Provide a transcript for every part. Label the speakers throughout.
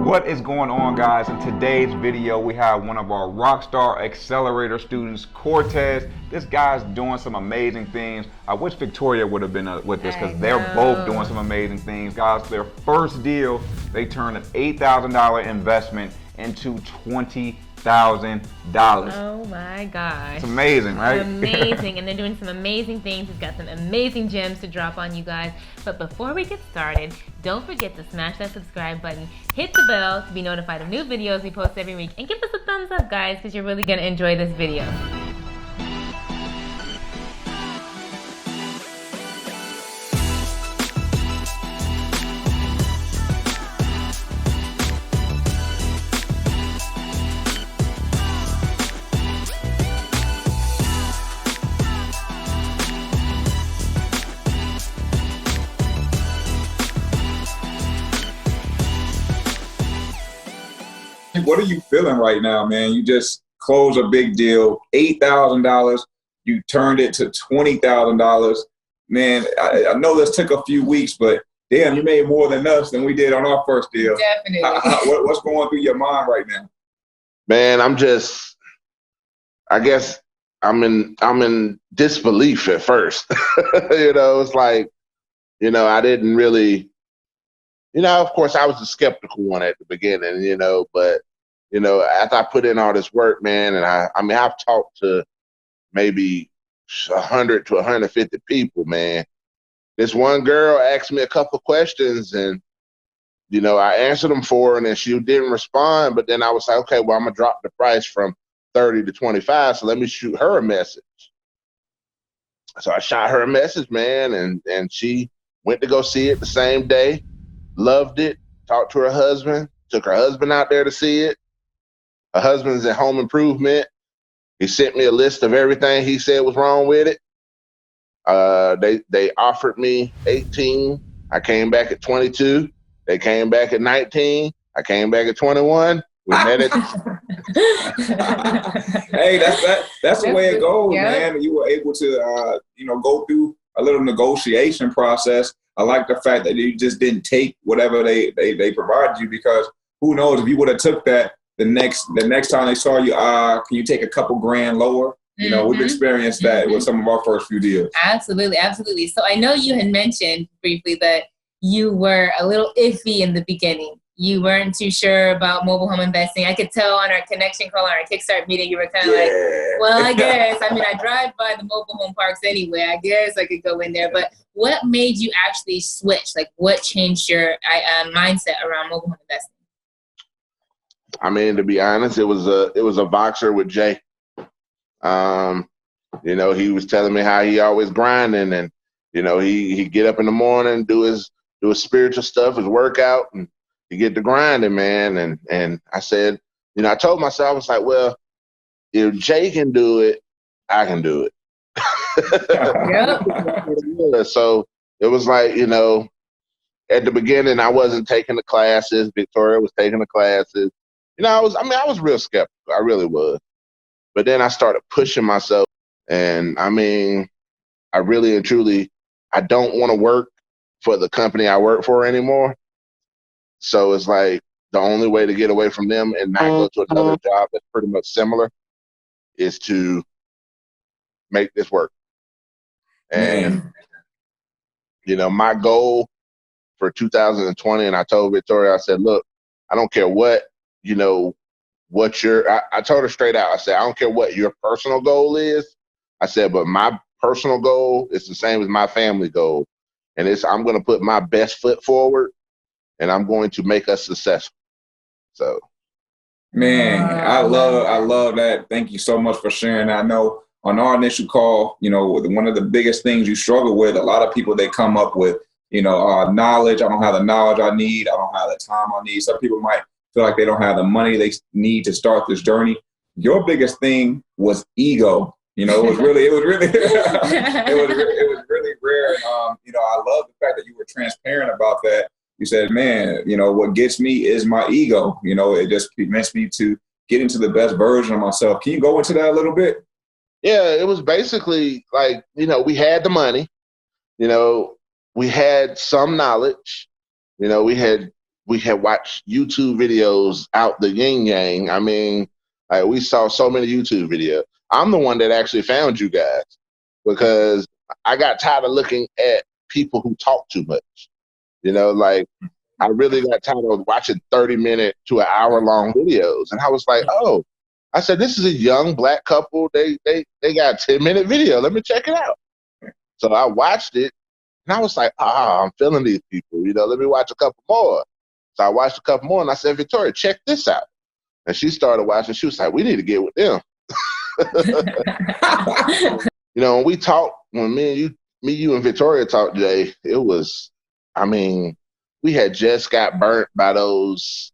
Speaker 1: What is going on, guys? In today's video, we have one of our Rockstar Accelerator students, Cortez. This guy's doing some amazing things. I wish Victoria would have been with this because they're both doing some amazing things. Guys, their first deal, they turned an $8,000 investment into $20,000.
Speaker 2: Oh my gosh.
Speaker 1: It's amazing, right?
Speaker 2: Amazing. And they're doing some amazing things. We've got some amazing gems to drop on you guys. But before we get started, don't forget to smash that subscribe button, hit the bell to be notified of new videos we post every week, and give us a thumbs up, guys, because you're really going to enjoy this video.
Speaker 1: What are you feeling right now, man? You just closed a big deal, $8,000. You turned it to $20,000. Man, I know this took a few weeks, but damn, you made more than we did on our first deal.
Speaker 3: Definitely.
Speaker 1: What's going through your mind right now?
Speaker 4: Man, I guess I'm in disbelief at first. It's like, I didn't really, of course I was the skeptical one at the beginning, but after I put in all this work, man, and I've talked to maybe 100 to 150 people, man. This one girl asked me a couple of questions, and I answered them for her, and then she didn't respond. But then I was like, okay, well, I'm gonna drop the price from 30 to 25, so let me shoot her a message. So I shot her a message, man, and she went to go see it the same day, loved it, talked to her husband, took her husband out there to see it. Her husband's in home improvement. He sent me a list of everything he said was wrong with it. They offered me 18. I came back at 22. They came back at 19. I came back at 21. We met it.
Speaker 1: Hey, that's the way it goes, man. You were able to go through a little negotiation process. I like the fact that you just didn't take whatever they provided you, because who knows if you would have took that the next time they saw you, can you take a couple grand lower? We've experienced that with some of our first few deals.
Speaker 3: Absolutely, absolutely. So I know you had mentioned briefly that you were a little iffy in the beginning. You weren't too sure about mobile home investing. I could tell on our connection call, on our Kickstart meeting, you were kind of like, well, I guess. I drive by the mobile home parks anyway. I guess I could go in there. But what made you actually switch? Like, what changed your mindset around mobile home investing?
Speaker 4: To be honest, it was a Voxer with Jay. He was telling me how he always grinding, and he get up in the morning, do his spiritual stuff, his workout, and he get to grinding, man. And I said, I told myself, I was like, well, if Jay can do it, I can do it. So it was like, at the beginning, I wasn't taking the classes. Victoria was taking the classes. I was real skeptical. I really was. But then I started pushing myself, and I really and truly, I don't want to work for the company I work for anymore. So it's like the only way to get away from them and not go to another job that's pretty much similar is to make this work. And, my goal for 2020, and I told Victoria, I said, look, I don't care what, I told her straight out, I said, I don't care what your personal goal is. I said, but my personal goal is the same as my family goal. And I'm going to put my best foot forward, and I'm going to make us successful. So.
Speaker 1: Man, I love that. Thank you so much for sharing. I know on our initial call, one of the biggest things you struggle with, a lot of people, they come up with, knowledge. I don't have the knowledge I need. I don't have the time I need. Some people might feel like they don't have the money they need to start this journey. Your biggest thing was ego. It was really rare. And, I love the fact that you were transparent about that. You said, man, what gets me is my ego. It just prevents me to get into the best version of myself. Can you go into that a little bit?
Speaker 4: Yeah, it was basically like, we had the money, we had some knowledge, we had we had watched YouTube videos out the yin yang. I mean, like we saw so many YouTube videos. I'm the one that actually found you guys because I got tired of looking at people who talk too much. You know, like I really got tired of watching 30-minute to an hour-long videos. And I was like, oh, I said, this is a young black couple. They got a 10-minute video. Let me check it out. So I watched it and I was like, I'm feeling these people. You know, let me watch a couple more. So I watched a couple more and I said, Victoria, check this out. And she started watching. She was like, we need to get with them. You know, when we talked, when me, you, and Victoria talked, Jay, it was, I mean, we had just got burnt by those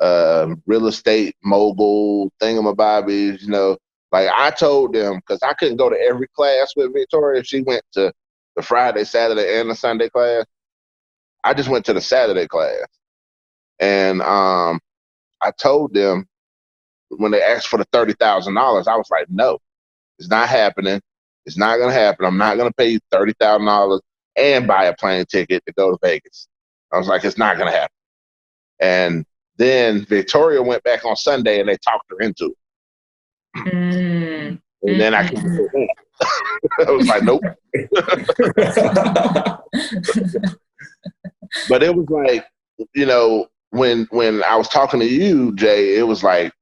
Speaker 4: real estate mogul thingamabobbies, you know. Like I told them, because I couldn't go to every class with Victoria. She went to the Friday, Saturday, and the Sunday class. I just went to the Saturday class. And I told them when they asked for the $30,000, I was like, no, it's not happening. It's not going to happen. I'm not going to pay you $30,000 and buy a plane ticket to go to Vegas. I was like, it's not going to happen. And then Victoria went back on Sunday and they talked her into it. And then I couldn't do that. I was like, nope. But it was like, you know, when I was talking to you, Jay, it was like,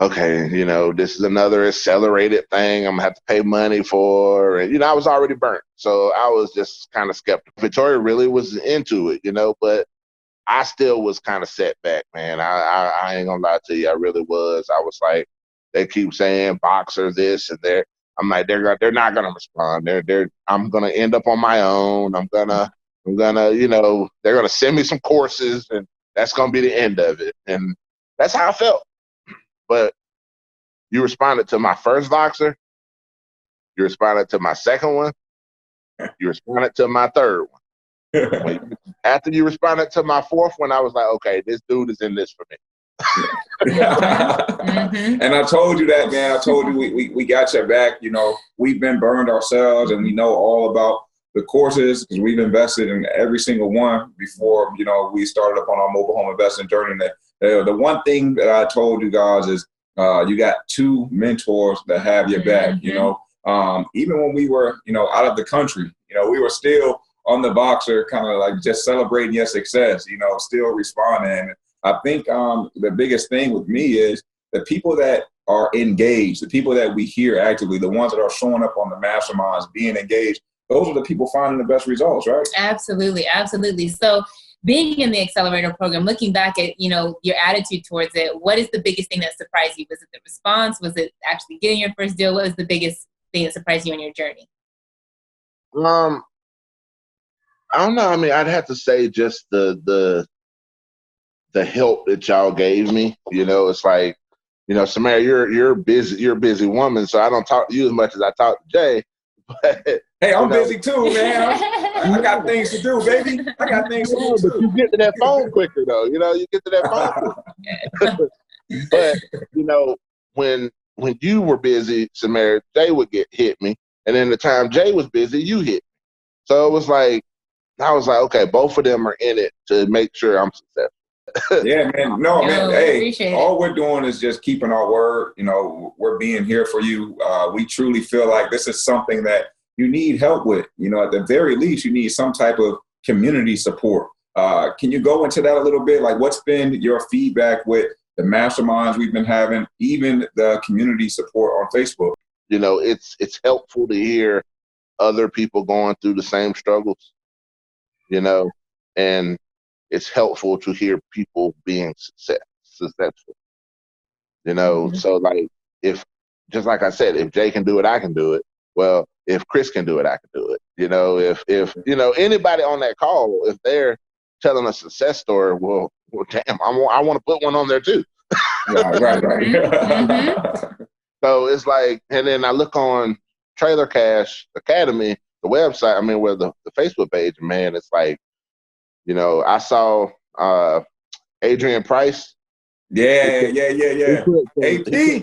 Speaker 4: okay, you know, this is another accelerated thing I'm gonna have to pay money for. And, you know, I was already burnt. So I was just kind of skeptical. Victoria really was into it, you know, but I still was kind of set back, man. I ain't gonna lie to you. I really was. I was like, they keep saying boxer this and there. I'm like, they're not gonna respond. I'm gonna end up on my own. I'm gonna, you know, they're gonna send me some courses and that's gonna be the end of it. And that's how I felt. But you responded to my first boxer. You responded to my second one. You responded to my third one. After you responded to my fourth one, I was like, okay, this dude is in this for me.
Speaker 1: And I told you that, man. I told you we got your back. You know, we've been burned ourselves and we know all about the courses because we've invested in every single one before, you know, we started up on our mobile home investing journey. The one thing that I told you guys is you got two mentors that have your back, you know. Even when we were, you know, out of the country, you know, we were still on the boxer kind of like just celebrating your success, you know, still responding. I think the biggest thing with me is the people that are engaged, the people that we hear actively, the ones that are showing up on the masterminds, being engaged, those are the people finding the best results, right?
Speaker 3: Absolutely, absolutely. So being in the Accelerator program, looking back at, you know, your attitude towards it, what is the biggest thing that surprised you? Was it the response? Was it actually getting your first deal? What was the biggest thing that surprised you on your journey?
Speaker 4: I don't know. I mean, I'd have to say just the help that y'all gave me. You know, it's like, you know, Samara, you're a busy woman, so I don't talk to you as much as I talk to Jay. But
Speaker 1: hey, I'm busy too, man. I got things to do, baby. I got things to do too.
Speaker 4: But you get to that phone quicker, though. You know, you get to that phone quicker. But you know, when you were busy, Samara, Jay would hit me, and then the time Jay was busy, you hit me. So it was like, I was like, okay, both of them are in it to make sure I'm successful.
Speaker 1: Yeah, man. No, man. Hey, all we're doing is just keeping our word. You know, we're being here for you. We truly feel like this is something that you need help with. You know, at the very least, you need some type of community support. Can you go into that a little bit? Like, what's been your feedback with the masterminds we've been having, even the community support on Facebook?
Speaker 4: You know, it's helpful to hear other people going through the same struggles. You know, and it's helpful to hear people being successful. You know, so like if, just like I said, if Jay can do it, I can do it. Well, if Chris can do it, I can do it. You know, if you know, anybody on that call, if they're telling a success story, well damn, I want to put one on there too.
Speaker 1: Right.
Speaker 4: So it's like, and then I look on Trailer Cash Academy, the website, I mean, where the Facebook page, man, it's like, you know, I saw Adrian Price.
Speaker 1: Yeah.
Speaker 4: He put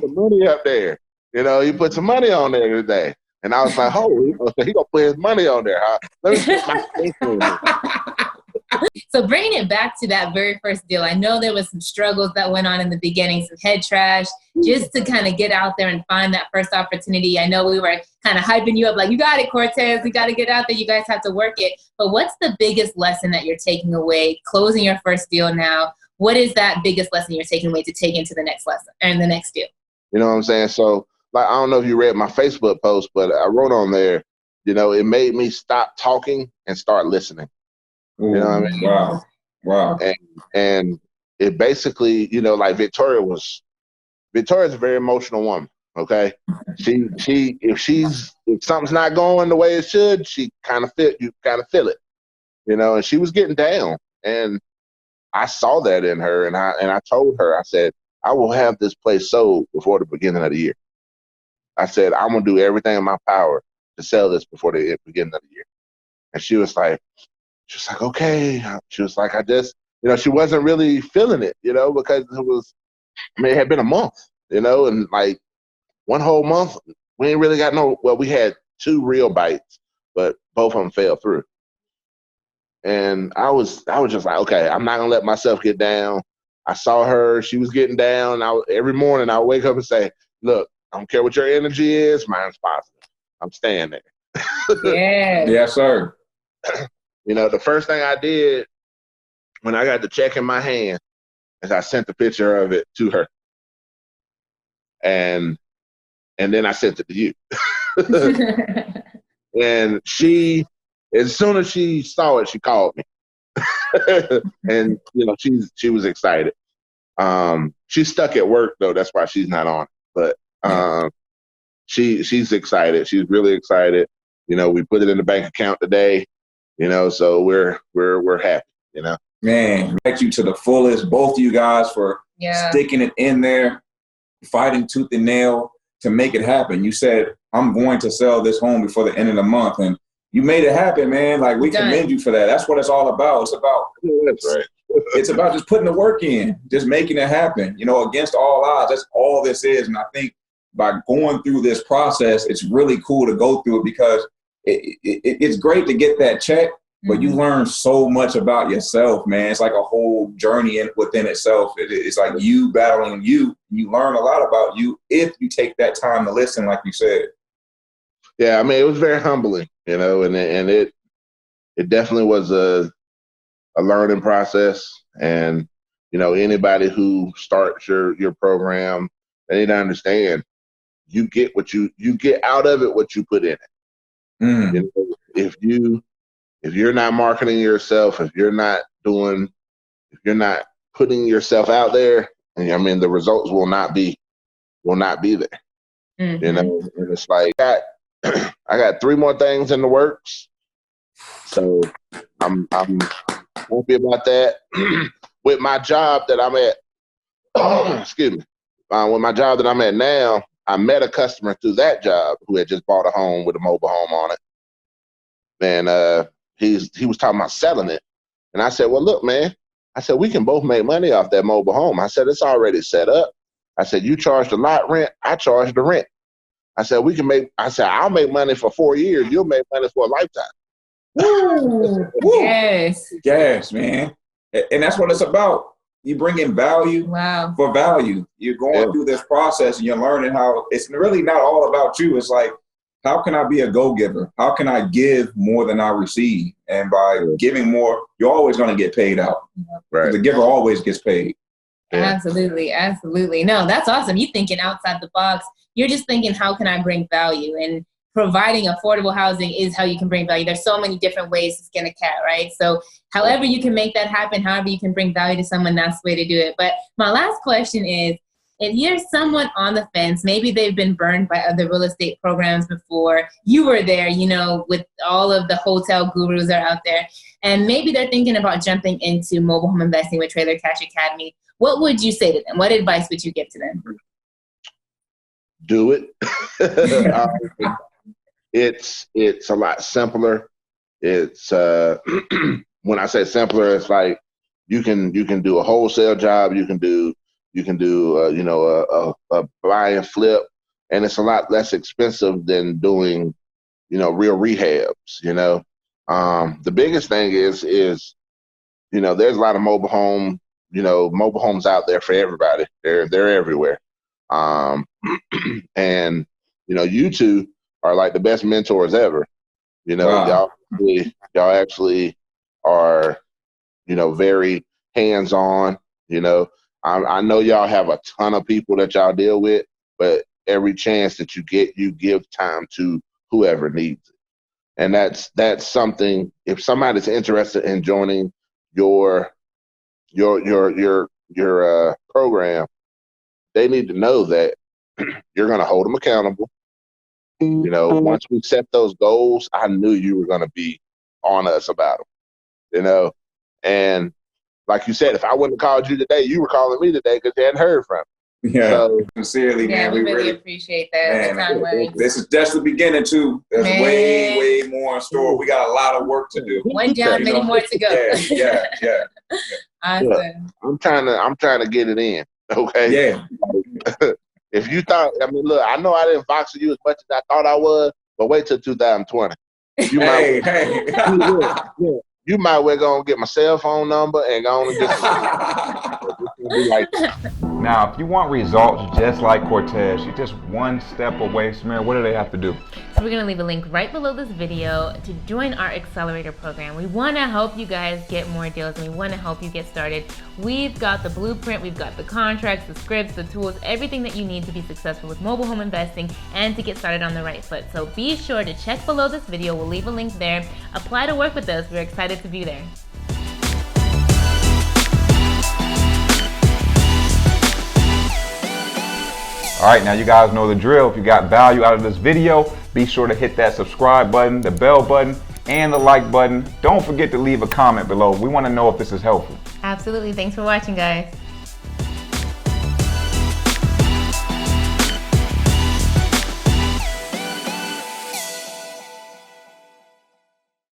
Speaker 4: some money up there. You know, he put some money on there today. And I was like, oh, he gonna put his money on there, huh? Let me put my face on
Speaker 3: So bringing it back to that very first deal, I know there was some struggles that went on in the beginning, some head trash, just to kind of get out there and find that first opportunity. I know we were kind of hyping you up like, you got it, Cortez. We got to get out there. You guys have to work it. But what's the biggest lesson that you're taking away, closing your first deal now? What is that biggest lesson you're taking away to take into the next lesson and the next deal?
Speaker 4: You know what I'm saying? So, like, I don't know if you read my Facebook post, but I wrote on there, you know, it made me stop talking and start listening.
Speaker 1: Ooh,
Speaker 4: you know what I mean?
Speaker 1: Wow.
Speaker 4: And it basically, you know, like Victoria's a very emotional woman. Okay. If something's not going the way it should, you kind of feel it, you know, and she was getting down. And I saw that in her, and I told her, I said, I will have this place sold before the beginning of the year. I said, I'm gonna do everything in my power to sell this before the beginning of the year. And she was like, okay. She was like, I just, you know, she wasn't really feeling it, you know, because it had been a month, you know, and like one whole month, we ain't really got we had 2 real bites, but both of them fell through. And I was just like, okay, I'm not gonna let myself get down. I saw her, she was getting down. Every morning I wake up and say, look, I don't care what your energy is, mine's positive. I'm staying there.
Speaker 3: Yeah.
Speaker 1: Yes, sir.
Speaker 4: You know, the first thing I did when I got the check in my hand is I sent the picture of it to her. And then I sent it to you. And she, as soon as she saw it, she called me. And, you know, she was excited. She's stuck at work, though. That's why she's not on. But she's excited. She's really excited. You know, we put it in the bank account today. You know, so we're happy. You know,
Speaker 1: man, thank you to the fullest, both of you guys, for sticking it in there, fighting tooth and nail to make it happen. You said, I'm going to sell this home before the end of the month, and you made it happen, man. Like, we commend you for that. That's what it's all about. It's about
Speaker 4: that's right.
Speaker 1: It's about just putting the work in, just making it happen. You know, against all odds. That's all this is. And I think by going through this process, it's really cool to go through it, because it's great to get that check, but you learn so much about yourself, man. It's like a whole journey within itself. It's like you battling you. You learn a lot about you if you take that time to listen, like you said.
Speaker 4: Yeah, I mean, it was very humbling, you know, and it definitely was a learning process. And, you know, anybody who starts your program, they need to understand you get out of it what you put in it. You know, if you're not marketing yourself, if you're not putting yourself out there, and I mean, the results will not be there. You know, and it's like I got 3 more things in the works, so I'm happy about that. With my job that I'm at, excuse me, with my job that I'm at now, I met a customer through that job who had just bought a home with a mobile home on it. And he was talking about selling it. And I said, well, look, man, I said, we can both make money off that mobile home. I said, it's already set up. I said, you charge the lot rent, I charge the rent. I said, I'll make money for 4 years. You'll make money for a lifetime.
Speaker 3: Woo. Yes.
Speaker 1: Yes, man. And that's what it's about. You bring in value for value. You're going through this process and you're learning how it's really not all about you. It's like, how can I be a go-giver? How can I give more than I receive? And by giving more, you're always going to get paid out. Right. The giver always gets paid.
Speaker 3: Yeah. Absolutely. Absolutely. No, that's awesome. You're thinking outside the box. You're just thinking, how can I bring value? And providing affordable housing is how you can bring value. There's so many different ways to skin a cat, right? So however you can make that happen, however you can bring value to someone, that's the way to do it. But my last question is, if you're someone on the fence, maybe they've been burned by other real estate programs before, you were there, you know, with all of the hotel gurus that are out there, and maybe they're thinking about jumping into mobile home investing with Trailer Cash Academy, what would you say to them? What advice would you give to them?
Speaker 4: Do it. It's a lot simpler. It's when I say simpler, it's like you can do a wholesale job. You can do you know, a buy and flip, and it's a lot less expensive than doing, you know, real rehabs. You know, the biggest thing is there's a lot of mobile homes out there for everybody. They're everywhere. And you two are like the best mentors ever.
Speaker 1: Wow.
Speaker 4: y'all actually are, very hands-on. I know y'all have a ton of people that y'all deal with, but every chance that you get, you give time to whoever needs it. And that's something. If somebody's interested in joining your program, they need to know that you're going to hold them accountable. Once we set those goals, I knew you were going to be on us about them. And like you said, if I wouldn't have called you today, you were calling me today because you hadn't heard from me.
Speaker 1: Yeah,
Speaker 4: so,
Speaker 1: sincerely, man.
Speaker 3: We really appreciate that.
Speaker 1: Man, this is just the beginning too. There's way more in store. We got a lot of work to do.
Speaker 3: One down, many more to go.
Speaker 1: Yeah.
Speaker 3: Awesome.
Speaker 4: Look, I'm trying to get it in. Okay.
Speaker 1: Yeah.
Speaker 4: If you thought, look, I know I didn't box you as much as I thought I was, but wait till 2020. You might well go and get my cell phone number and go on and get like
Speaker 5: Now, if you want results just like Cortez, you're just one step away. Samir, what do they have to do?
Speaker 2: So we're going to leave a link right below this video to join our Accelerator program. We want to help you guys get more deals, and we want to help you get started. We've got the blueprint, we've got the contracts, the scripts, the tools, everything that you need to be successful with mobile home investing and to get started on the right foot. So be sure to check below this video. We'll leave a link there. Apply to work with us. We're excited to be there.
Speaker 5: All right, now you guys know the drill. If you got value out of this video, be sure to hit that subscribe button, the bell button, and the like button. Don't forget to leave a comment below. We want to know if this is helpful.
Speaker 2: Absolutely. Thanks for watching, guys.